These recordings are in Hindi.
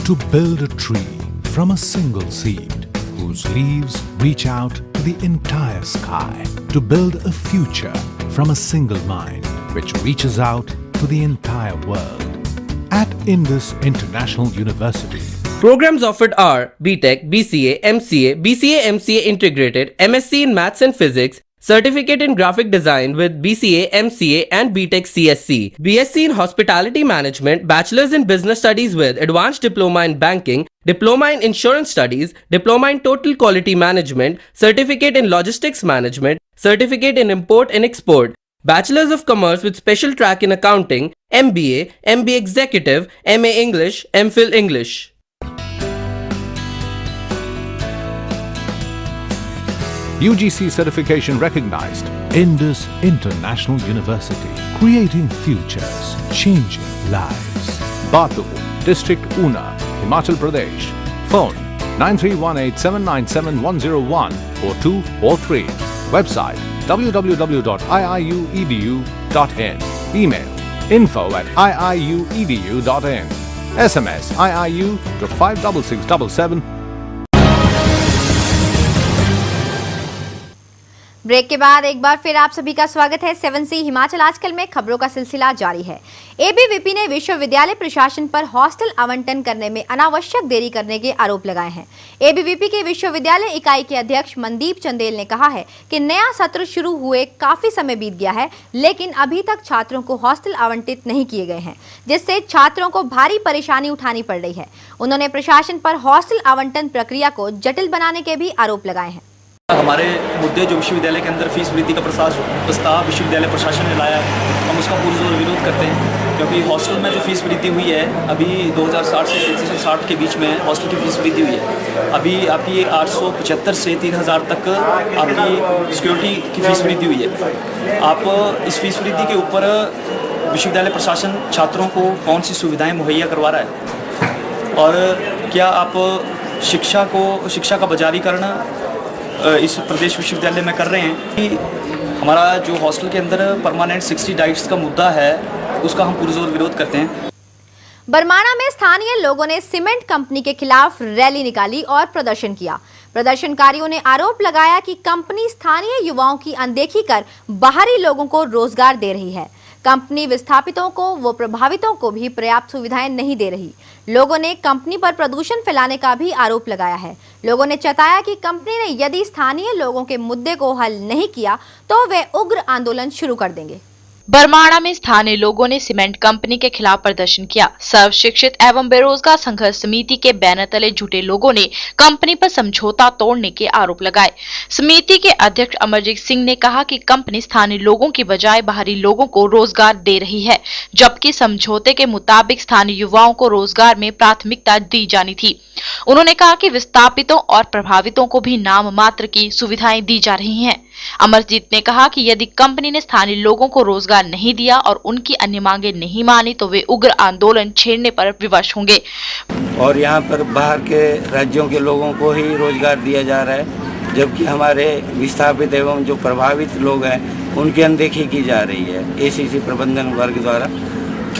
to build a tree from a single seed, whose leaves reach out to the entire sky, to build a future from a single mind, which reaches out to the entire world. At Indus International University, programs offered are BTech, BCA, MCA, BCA MCA Integrated, MSc in Maths and Physics, Certificate in Graphic Design with BCA, MCA and BTech CSC, BSc in Hospitality Management, Bachelor's in Business Studies with Advanced Diploma in Banking, Diploma in Insurance Studies, Diploma in Total Quality Management, Certificate in Logistics Management, Certificate in Import and Export, Bachelor's of Commerce with Special Track in Accounting, MBA, MBA Executive, MA English, MPhil English. UGC certification recognized. Indus International University, creating futures, changing lives. Batu, District Una, Himachal Pradesh. Phone 9318797101 or 2 or 3. Website www.iiuedu.in. Email info@iiuedu.in. SMS IIU to 56677. Break के बाद एक बार फिर आप सभी का स्वागत है। 7C हिमाचल आजकल में खबरों का सिलसिला जारी है। एबीवीपी ने विश्वविद्यालय प्रशासन पर हॉस्टल आवंटन करने में अनावश्यक देरी करने के आरोप लगाए हैं। एबीवीपी के विश्वविद्यालय इकाई के अध्यक्ष मनदीप चंदेल ने कहा है कि नया सत्र शुरू हुए काफी समय बीत गया है, लेकिन अभी तक छात्रों को हॉस्टल आवंटित नहीं किए गए हैं, जिससे छात्रों को भारी परेशानी उठानी पड़ रही है। उन्होंने प्रशासन पर हॉस्टल आवंटन प्रक्रिया को जटिल बनाने के भी आरोप लगाए हैं। हमारे मुद्दे जो विश्वविद्यालय के अंदर फीस वृद्धि का प्रस्ताव विश्वविद्यालय प्रशासन ने लाया है, हम उसका पुरजोर विरोध करते हैं, क्योंकि हॉस्टल में जो फीस वृद्धि हुई है अभी 2060 से 3360 के बीच में हॉस्टल की फीस वृद्धि हुई है। अभी आपकी 875 से 3000 तक आपकी सिक्योरिटी की फीस वृद्धि हुई है। आप इस फीस वृद्धि के ऊपर विश्वविद्यालय प्रशासन छात्रों को कौन सी सुविधाएँ मुहैया करवा रहा है, और क्या आप शिक्षा का बाजारीकरण इस प्रदेश विश्वविद्यालय में कर रहे हैं कि हमारा जो हॉस्टल के अंदर परमानेंट 60 डाइट्स का मुद्दा है उसका हम पुरजोर विरोध करते हैं। बरमाणा में स्थानीय लोगों ने सीमेंट कंपनी के खिलाफ रैली निकाली और प्रदर्शन किया। प्रदर्शनकारियों ने आरोप लगाया कि कंपनी स्थानीय युवाओं की अनदेखी कर बाहरी लोगों को रोजगार दे रही है। कंपनी विस्थापितों को व प्रभावितों को भी पर्याप्त सुविधाएं नहीं दे रही। लोगों ने कंपनी पर प्रदूषण फैलाने का भी आरोप लगाया है। लोगों ने चेताया कि कंपनी ने यदि स्थानीय लोगों के मुद्दे को हल नहीं किया तो वे उग्र आंदोलन शुरू कर देंगे। बरमाणा में स्थानीय लोगों ने सीमेंट कंपनी के खिलाफ प्रदर्शन किया। सर्व शिक्षित एवं बेरोजगार संघर्ष समिति के बैनर तले जुटे लोगों ने कंपनी पर समझौता तोड़ने के आरोप लगाए। समिति के अध्यक्ष अमरजीत सिंह ने कहा कि कंपनी स्थानीय लोगों की बजाय बाहरी लोगों को रोजगार दे रही है, जबकि समझौते के मुताबिक स्थानीय युवाओं को रोजगार में प्राथमिकता दी जानी थी। उन्होंने कहा कि विस्थापितों और प्रभावितों को भी नाम मात्र की सुविधाएं दी जा रही हैं। अमरजीत ने कहा कि यदि कंपनी ने स्थानीय लोगों को रोजगार नहीं दिया और उनकी अन्य मांगे नहीं मानी तो वे उग्र आंदोलन छेड़ने पर विवश होंगे। और यहाँ पर बाहर के राज्यों के लोगों को ही रोजगार दिया जा रहा है, जबकि हमारे विस्थापित एवं जो प्रभावित लोग हैं उनकी अनदेखी की जा रही है एसीसी प्रबंधन वर्ग द्वारा।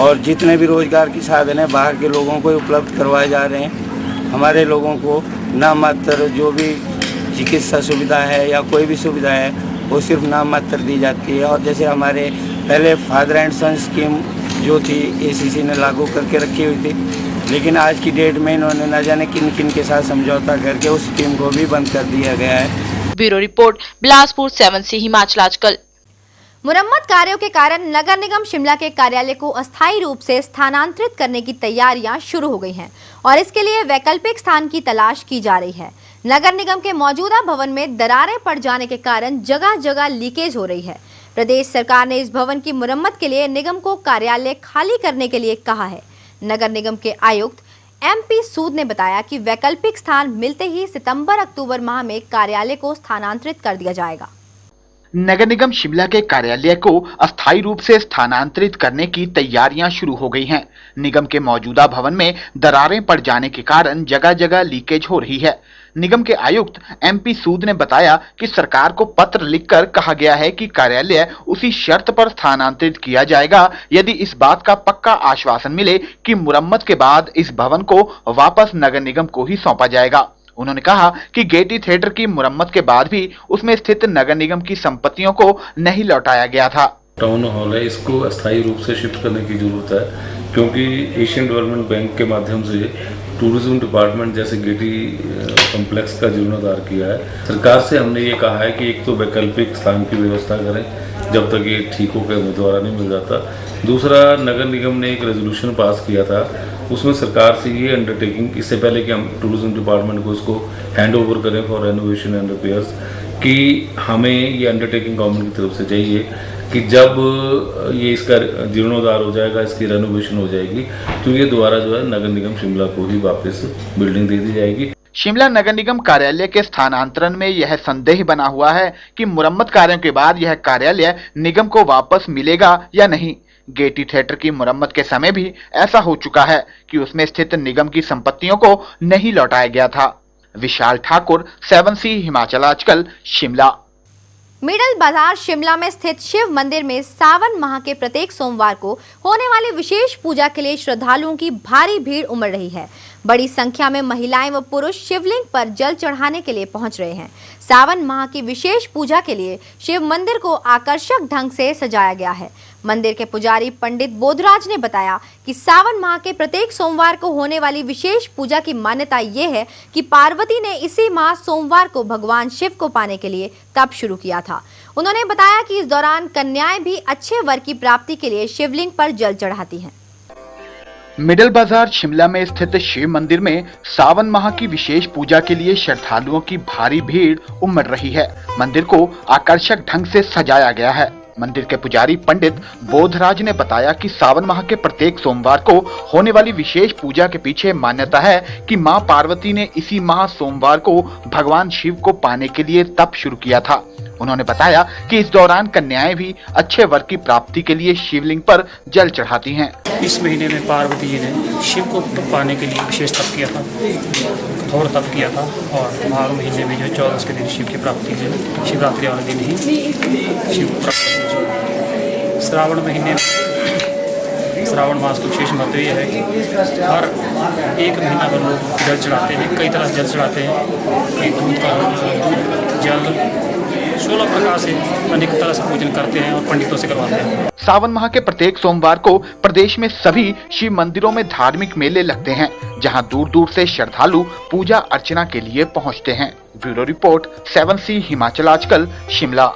और जितने भी रोजगार के साधन है बाहर के लोगों को उपलब्ध करवाए जा रहे हैं। हमारे लोगों को नाम मात्र जो भी चिकित्सा सुविधा है या कोई भी सुविधा है वो सिर्फ नाम मात्र दी जाती है। और जैसे हमारे पहले फादर एंड सन स्कीम जो थी एसीसी ने लागू करके रखी हुई थी, लेकिन आज की डेट में इन्होंने न जाने किन किन के साथ समझौता करके उस स्कीम को भी बंद कर दिया गया है। Bureau report, Bilaspur, 7C Himachal आजकल। मुरम्मत कार्यों के कारण नगर निगम शिमला के कार्यालय को अस्थायी रूप से स्थानांतरित करने की तैयारियां शुरू हो गई हैं और इसके लिए वैकल्पिक स्थान की तलाश की जा रही है। नगर निगम के मौजूदा भवन में दरारें पड़ जाने के कारण जगह जगह लीकेज हो रही है। प्रदेश सरकार ने इस भवन की मुरम्मत के लिए निगम को कार्यालय खाली करने के लिए कहा है। नगर निगम के आयुक्त MP सूद ने बताया कि वैकल्पिक स्थान मिलते ही सितंबर-अक्टूबर माह में कार्यालय को स्थानांतरित कर दिया जाएगा। नगर निगम शिमला के कार्यालय को अस्थायी रूप से स्थानांतरित करने की तैयारियां शुरू हो गई हैं। निगम के मौजूदा भवन में दरारें पड़ जाने के कारण जगह जगह लीकेज हो रही है। निगम के आयुक्त MP सूद ने बताया कि सरकार को पत्र लिखकर कहा गया है कि कार्यालय उसी शर्त पर स्थानांतरित किया जाएगा यदि इस बात का पक्का आश्वासन मिले कि मुरम्मत के बाद इस भवन को वापस नगर निगम को ही सौंपा जाएगा। उन्होंने कहा कि गेयटी थिएटर की मुरम्मत के बाद भी उसमें स्थित नगर निगम की संपत्तियों को नहीं लौटाया गया था। टाउन हॉल है, इसको अस्थायी रूप से शिफ्ट करने की जरूरत है क्योंकि एशियन डेवलपमेंट बैंक के माध्यम से टूरिज्म डिपार्टमेंट जैसे गेयटी कॉम्प्लेक्स का जीर्णोद्धार किया है। सरकार से हमने ये कहा है कि एक तो वैकल्पिक स्थान की व्यवस्था करें जब तक ये ठीक होकर दोबारा नहीं मिल जाता। दूसरा, नगर निगम ने एक रेजोल्यूशन पास किया था, उसमें सरकार से ये अंडरटेकिंग, इससे पहले कि हम टूरिज्म डिपार्टमेंट को इसको हैंड ओवर करें फॉर रेनोवेशन एंड रिपेयर्स, कि हमें ये अंडरटेकिंग गवर्नमेंट की तरफ से चाहिए कि जब ये इसका जीर्णोद्धार हो जाएगा, इसकी रेनोवेशन हो जाएगी, तो ये दोबारा जो है नगर निगम शिमला को ही वापस बिल्डिंग दे दी जाएगी। शिमला नगर निगम कार्यालय के स्थानांतरण में यह संदेह बना हुआ है कि मुरम्मत कार्यों के बाद यह कार्यालय निगम को वापस मिलेगा या नहीं। गेयटी थिएटर की मुरम्मत के समय भी ऐसा हो चुका है कि उसमें स्थित निगम की संपत्तियों को नहीं लौटाया गया था। विशाल ठाकुर, 7C हिमाचल आजकल, शिमला। मिडल बाजार शिमला में स्थित शिव मंदिर में सावन माह के प्रत्येक सोमवार को होने वाली विशेष पूजा के लिए श्रद्धालुओं की भारी भीड़ उमड़ रही है। बड़ी संख्या में महिलाएं व पुरुष शिवलिंग पर जल चढ़ाने के लिए पहुंच रहे हैं। सावन माह की विशेष पूजा के लिए शिव मंदिर को आकर्षक ढंग से सजाया गया है। मंदिर के पुजारी पंडित बोधराज ने बताया कि सावन माह के प्रत्येक सोमवार को होने वाली विशेष पूजा की मान्यता ये है कि पार्वती ने इसी माह सोमवार को भगवान शिव को पाने के लिए तप शुरू किया था। उन्होंने बताया कि इस दौरान कन्याएं भी अच्छे वर की प्राप्ति के लिए शिवलिंग पर जल चढ़ाती हैं। मिडल बाजार शिमला में स्थित शिव मंदिर में सावन माह की विशेष पूजा के लिए श्रद्धालुओं की भारी भीड़ उमड़ रही है। मंदिर को आकर्षक ढंग से सजाया गया है। मंदिर के पुजारी पंडित बोधराज ने बताया कि सावन माह के प्रत्येक सोमवार को होने वाली विशेष पूजा के पीछे मान्यता है कि मां पार्वती ने इसी माह सोमवार को भगवान शिव को पाने के लिए तप शुरू किया था। उन्होंने बताया कि इस दौरान कन्याएं भी अच्छे वर की प्राप्ति के लिए शिवलिंग पर जल चढ़ाती हैं। इस महीने में पार्वती जी ने शिव को पाने के लिए विशेष तप किया था, कठोर तप किया था, और माघ महीने में जो 14 के दिन शिव की प्राप्ति है, शिवरात्रि वाले दिन ही शिव प्राप्ति। श्रावण महीने में श्रावण मास का विशेष महत्व यह है कि हर एक महीना भर लोग जल चढ़ाते हैं, कई तरह से जल चढ़ाते हैं, कई दूध का जल 16 प्रकार से अनेक तरह से पूजन करते हैं और पंडितों से करवाते हैं। सावन माह के प्रत्येक सोमवार को प्रदेश में सभी शिव मंदिरों में धार्मिक मेले लगते हैं, जहां दूर दूर से श्रद्धालु पूजा अर्चना के लिए पहुंचते हैं। ब्यूरो रिपोर्ट, 7C हिमाचल आजकल, शिमला।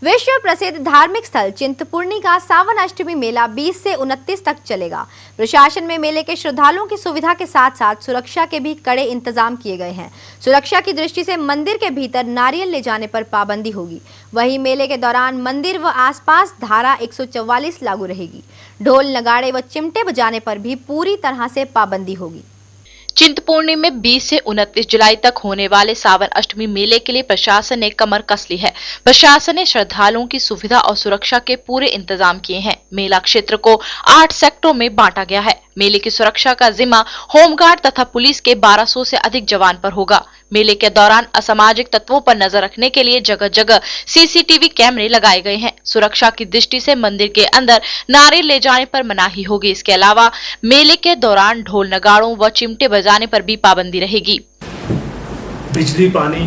विश्व प्रसिद्ध धार्मिक स्थल चिंतपूर्णी का सावन अष्टमी मेला 20 से 29 तक चलेगा। प्रशासन में मेले के श्रद्धालुओं की सुविधा के साथ साथ सुरक्षा के भी कड़े इंतजाम किए गए हैं। सुरक्षा की दृष्टि से मंदिर के भीतर नारियल ले जाने पर पाबंदी होगी। वहीं मेले के दौरान मंदिर व आसपास धारा 144 लागू रहेगी। ढोल, नगाड़े व चिमटे बजाने पर भी पूरी तरह से पाबंदी होगी। चिंतपूर्णी में 20 से 29 जुलाई तक होने वाले सावन अष्टमी मेले के लिए प्रशासन ने कमर कस ली है। प्रशासन ने श्रद्धालुओं की सुविधा और सुरक्षा के पूरे इंतजाम किए हैं। मेला क्षेत्र को 8 सेक्टरों में बांटा गया है। मेले की सुरक्षा का जिम्मा होमगार्ड तथा पुलिस के 1200 से अधिक जवान पर होगा। मेले के दौरान असामाजिक तत्वों पर नजर रखने के लिए जगह जगह CCTV कैमरे लगाए गए हैं। सुरक्षा की दृष्टि से मंदिर के अंदर नारियल ले जाने पर मनाही होगी। इसके अलावा मेले के दौरान ढोल, नगाड़ों व चिमटे बजाने पर भी पाबंदी रहेगी। बिजली, पानी,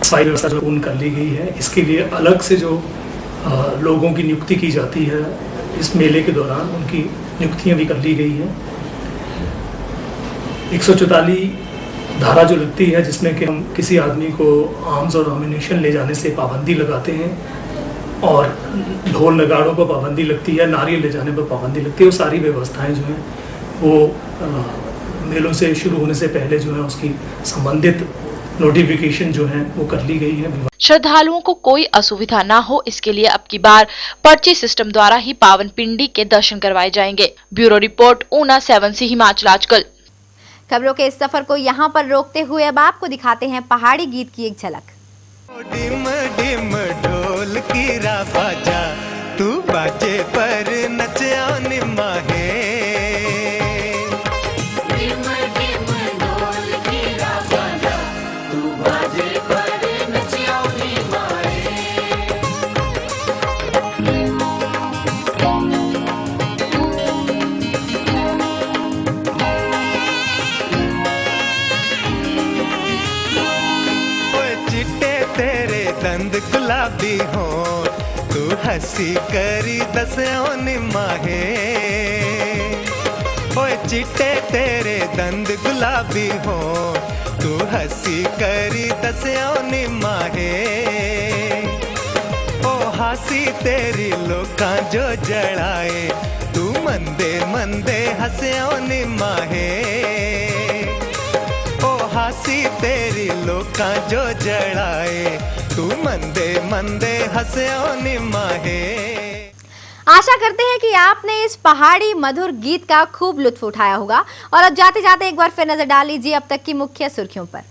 सारी व्यवस्था जो पूर्ण कर ली गई है। इसके लिए अलग से जो लोगों की नियुक्ति की जाती है इस मेले के दौरान, उनकी नियुक्तियां भी कर ली गई हैं। 144 धारा जो लगती है, जिसमें कि हम किसी आदमी को आर्म्स और एम्यूनिशन ले जाने से पाबंदी लगाते हैं, और ढोल नगाड़ों पर पाबंदी लगती है, नारियल ले जाने पर पाबंदी लगती है। वो सारी व्यवस्थाएं जो हैं वो मेलों से शुरू होने से पहले जो है उसकी संबंधित नोटिफिकेशन जो है वो कर ली गई है। श्रद्धालुओं को कोई असुविधा ना हो, इसके लिए अब की बार पर्ची सिस्टम द्वारा ही पावन पिंडी के दर्शन करवाए जाएंगे। Bureau report, Una, 7C Himachal आजकल। खबरों के इस सफर को यहाँ पर रोकते हुए अब आपको दिखाते हैं पहाड़ी गीत की एक झलक। डिम डिम ढोल कीरा बाजा तू बाजे पर नचया निमाहे दंद गुलाबी हो तू हसी करी दस्यों निमाहे ओए चिट्टे तेरे दंद गुलाबी हो तू हसी करी दस्यों निमाहे ओ हासी तेरी लोकां जो जड़ाए तू मंदे मंदे हस्यों निमाहे ओ हासी तेरी लोकां जो जड़ाए तू मंदे मंदे हंस्यों निमाहे। आशा करते हैं कि आपने इस पहाड़ी मधुर गीत का खूब लुत्फ उठाया होगा। और अब जाते जाते एक बार फिर नजर डाल लीजिए अब तक की मुख्य सुर्खियों पर।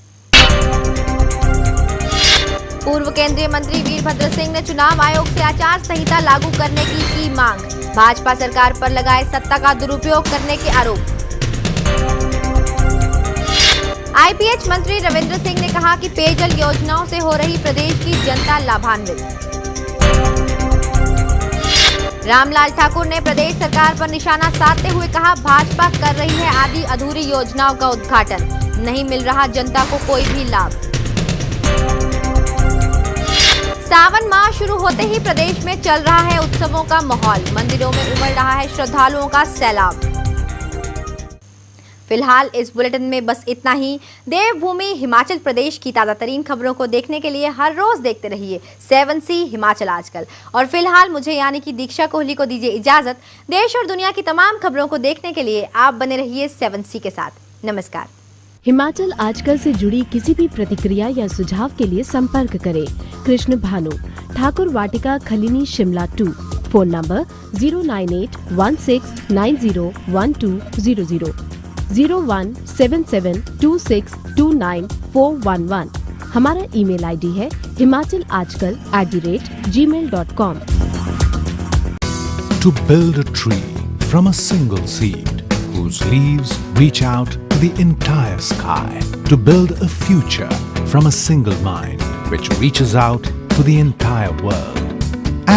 पूर्व केंद्रीय मंत्री वीरभद्र सिंह ने चुनाव आयोग से आचार संहिता लागू करने की मांग। भाजपा सरकार पर लगाए सत्ता का दुरुपयोग करने के आरोप। आईपीएच मंत्री रविंद्र सिंह ने कहा कि पेयजल योजनाओं से हो रही प्रदेश की जनता लाभान्वित। रामलाल ठाकुर ने प्रदेश सरकार पर निशाना साधते हुए कहा भाजपा कर रही है आधी अधूरी योजनाओं का उद्घाटन, नहीं मिल रहा जनता को कोई भी लाभ। सावन माह शुरू होते ही प्रदेश में चल रहा है उत्सवों का माहौल, मंदिरों में उमड़ रहा है श्रद्धालुओं का सैलाब। फिलहाल इस बुलेटिन में बस इतना ही। देवभूमि हिमाचल प्रदेश की ताज़ा तरीन खबरों को देखने के लिए हर रोज देखते रहिए 7C हिमाचल आजकल। और फिलहाल मुझे यानी कि दीक्षा कोहली को दीजिए इजाजत। देश और दुनिया की तमाम खबरों को देखने के लिए आप बने रहिए 7C के साथ। नमस्कार। हिमाचल आजकल से जुड़ी किसी भी प्रतिक्रिया या सुझाव के लिए संपर्क करें कृष्ण भानु, ठाकुर वाटिका, खलीनी, शिमला 2। Phone number 09816901200, 017726294111। हमारा ईमेल आईडी है himachalajkal@gmail.com। To build a tree from a single seed whose leaves reach out to the entire sky. To build a future from a single mind which reaches out to the entire world.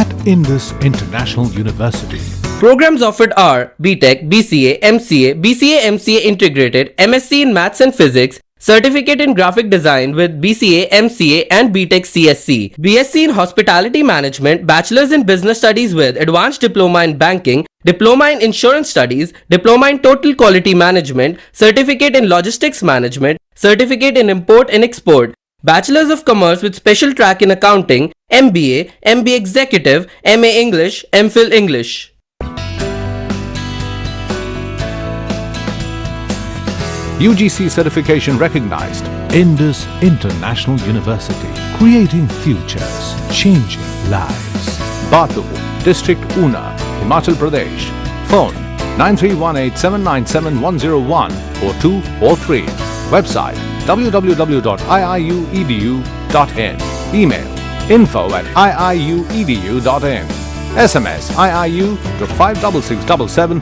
At Indus International University, programs offered are BTech, BCA, MCA, BCA MCA Integrated, MSc in Maths and Physics, Certificate in Graphic Design with BCA, MCA and BTech CSC, BSc in Hospitality Management, Bachelor's in Business Studies with Advanced Diploma in Banking, Diploma in Insurance Studies, Diploma in Total Quality Management, Certificate in Logistics Management, Certificate in Import and Export, Bachelor's of Commerce with Special Track in Accounting, MBA, MBA Executive, MA English, MPhil English. UGC certification recognized. Indus International University, creating futures, changing lives. Batu, District Una, Himachal Pradesh. Phone 9318797101 or 2 or 3. Website www.iiuedu.in. Email info@iiuedu.in. SMS IIU to 56677